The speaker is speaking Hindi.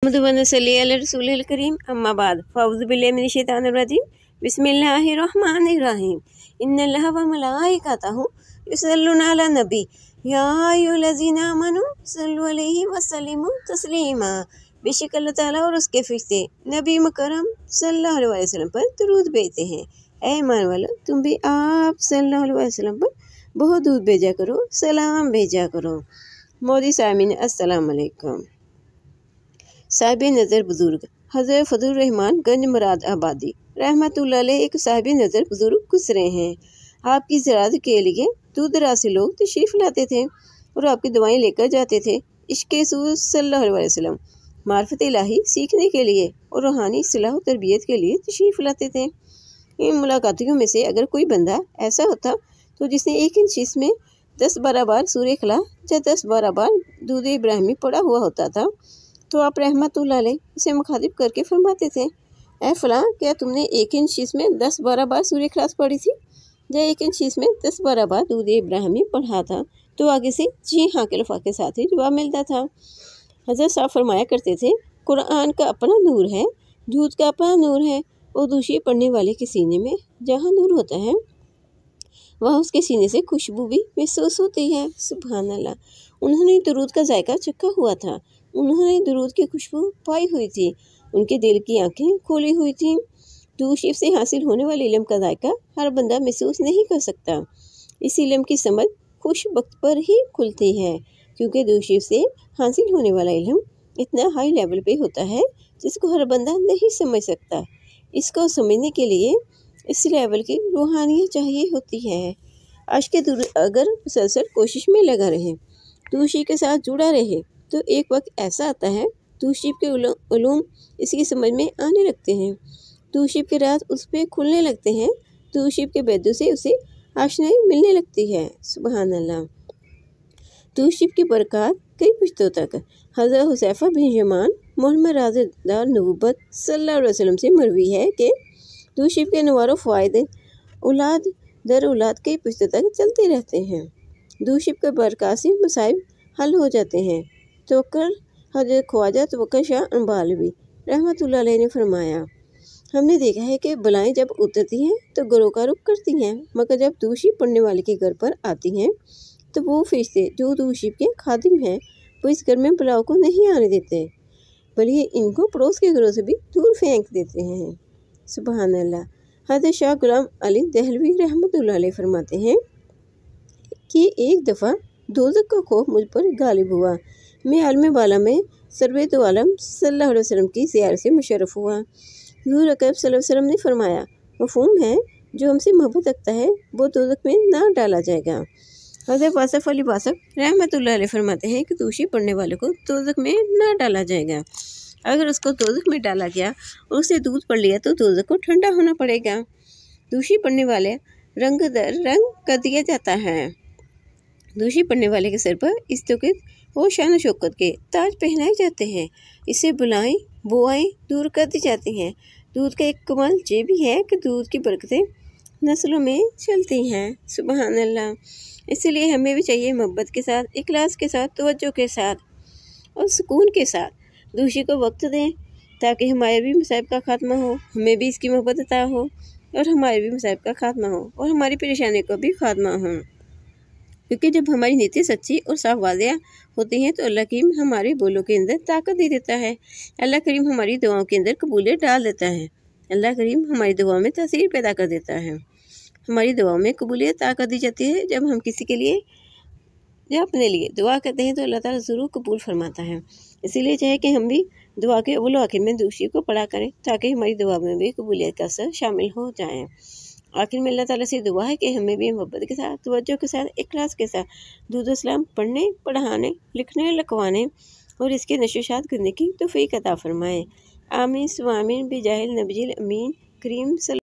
नहमदुहु व नसल्ली अला रसूलिल करीम अम्मा बाद फ़अऊज़ु बिल्लाहि मिनश शैतानिर रजीम बिस्मिल्लाहिर रहमानिर रहीम इन्नल्लाहा व मलाइकतहु युसल्लूना अलन नबी या अय्युहल्लज़ीना आमनू सल्लु अलैहि व सल्लिमू तस्लीमा। बेशक अल्लाह ताला और उसके फरिश्ते नबी मुकर्रम सल्लल्लाहु अलैहि वसल्लम पर दुरूद भेजते हैं। ऐ ईमान वालों, तुम भी आप सल्लल्लाहु अलैहि वसल्लम पर बहुत दूध भेजा करो, सलाम भेजा करो। मोदी सामीन अस्सलाम वालेकुम। साहिब नज़र बुजुर्ग हज़रत फजलुर रहमान गंज मुराद आबादी रहमतुल्लाह अलैह एक साहिब नज़र बुजुर्ग गुजरे हैं। आपकी ज़ियारत के लिए दूर दराज से लोग तशरीफ़ लाते थे और आपकी दुआएं लेकर जाते थे। इश्क़ रसूल सल्लल्लाहु अलैहि वसल्लम मार्फत इलाही सीखने के लिए और रूहानी इस्लाह और तरबियत के लिए तशरीफ़ लाते थे। इन मुलाकातियों में से अगर कोई बंदा ऐसा होता तो जिसने एक इंच में 10-12 बार सूरह इखलास या 10-12 बार दूध इब्राहिमी पढ़ा हुआ होता था, तो आप रहमतुल्लाह अलैह उसे मुखातिब करके फरमाते थे, ऐ फलां, क्या तुमने एक इंच में 10-12 बार सूरह इखलास पढ़ी थी या एक इंच में 10-12 बार दूध इब्राहिमी पढ़ा था? तो आगे से जी हाँ के लफा के साथ ही जवाब मिलता था। हज़रत साहब फरमाया करते थे, कुरान का अपना नूर है, दूध का अपना नूर है, और दूसरी पढ़ने वाले के सीने में जहाँ नूर होता है वहाँ उसके सीने से खुशबू भी महसूस होती है। सुभान अल्लाह। उन्होंने दुरूद का जायका चखा हुआ था, उन्होंने दुरूद की खुशबू पाई हुई थी, उनके दिल की आंखें खोली हुई थी। दुरूद शरीफ से हासिल होने वाले इल्म का जायका हर बंदा महसूस नहीं कर सकता। इस इल्म की समझ खुश वक्त पर ही खुलती है, क्योंकि दुरूद शरीफ से हासिल होने वाला इल्म इतना हाई लेवल पे होता है जिसको हर बंदा नहीं समझ सकता। इसको समझने के लिए इस लेवल की रूहानियत चाहिए होती है। आशिक़ दुरूद अगर मुसलसल कोशिश में लगा रहे, दुरूद शरीफ के साथ जुड़ा रहे, तो एक वक्त ऐसा आता है दुरूद शरीफ के उलूम इसकी समझ में आने लगते हैं, दुरूद शरीफ के राज उस पर खुलने लगते हैं, दुरूद शरीफ के बैदों से उसे आशनाई मिलने लगती है। सुभान अल्लाह। दुरूद शरीफ की बरकत कई पुश्तों तक हज़रत हुज़ैफ़ा बिन यमान मोहम्मद राज़दार नबूवत सल्लल्लाहु अलैहि वसल्लम से मरवी है कि दुरूद शरीफ के नवारो फ़वाइद औलाद दर औलाद कई पुश्तों तक चलते रहते हैं। दुरूद शरीफ के बरकत से मसाइब हल हो जाते हैं। तवक्कुल हज़रत ख्वाजा तवक्कुल शाह अंबालवी रहमतुल्लाह अलैह ने फरमाया, हमने देखा है कि बलाएं जब उतरती हैं तो घरों का रुख करती हैं, मगर जब दुरूद शरीफ पढ़ने वाले के घर पर आती हैं तो वो फरिश्ते जो दुरूद शरीफ के खादिम हैं वो इस घर में बलाओं को नहीं आने देते, बल्कि इनको पड़ोस के घरों से भी दूर फेंक देते हैं। सुभान अल्लाह। हज़रत शाह गुलाम अली दहलवी रहमतुल्लाह अलैह फरमाते हैं कि एक दफ़ा दोज़ख का खौफ मुझ पर गालिब हुआ। मैं आलम बाला में सरवत आलम सल्लल्लाहु अलैहि वसल्लम की ज़ियारत से मुशर्रफ हुआ। हुज़ूर अकरम सल्लल्लाहु अलैहि वसल्लम ने फरमाया, मफ़हूम है, जो हमसे मोहब्बत रखता है वो दोज़ख में ना डाला जाएगा। हज़रत वासिफ़ अली वासिफ़ रहमतुल्लाह अलैह फरमाते हैं कि दूषी पढ़ने वाले को दोज़ख में ना डाला जाएगा। अगर उसको दोज़ख में डाला गया और उसे दूध पढ़ लिया तो दोज़ख को ठंडा होना पड़ेगा। दूषी पढ़ने वाले रंग दर रंग कर दिया जाता है। दूषी पढ़ने वाले के सर पर इज़्ज़त और शान शौकत के ताज पहनाए जाते हैं। इससे बुलाएं बुआएं दूर कर दी जाती हैं। दूध का एक कमाल ये भी है कि दूध की बरकतें नस्लों में चलती हैं। सुभान अल्लाह। इसलिए हमें भी चाहिए मोहब्बत के साथ, इखलास के साथ, तवज्जो के साथ और सुकून के साथ दूषी को वक्त दें, ताकि हमारे भी मसाइब का खात्मा हो, हमें भी इसकी मोहब्बत अता हो और हमारे भी मसाइब का खात्मा हो और हमारी परेशानी को भी खात्मा हो। क्योंकि जब हमारी नीयतें सच्ची और साफ वाज़ेह होती हैं तो अल्लाह करीम हमारे बोलों के अंदर ताकत दे देता है, अल्लाह करीम हमारी दुआओं के अंदर कबूलियत डाल देता है, अल्लाह करीम हमारी दुआओं में तासीर पैदा कर देता है। हमारी दुआओं में कबूलियत ताकत दी जाती है जब हम किसी के लिए या अपने लिए दुआ करते हैं तो अल्लाह ताला ज़रूर कबूल फरमाता है। इसीलिए चाहे कि हम भी दुआ के अव्वल आखिर में दूसरी को पढ़ा करें, ताकि हमारी दुआ में भी कबूलियत का असर शामिल हो जाए। आखिर में अल्लाह ताला से दुआ है कि हमें भी मोहब्बत के साथ, तवज्जो के साथ, इखलास के साथ दूरुद सलाम पढ़ने, पढ़ाने, लिखने, लिखवाने और इसके नशोशात करने की तौफीक अता फरमाए। आमीन सुआमीन बिजाहिल नबील अमीन करीम।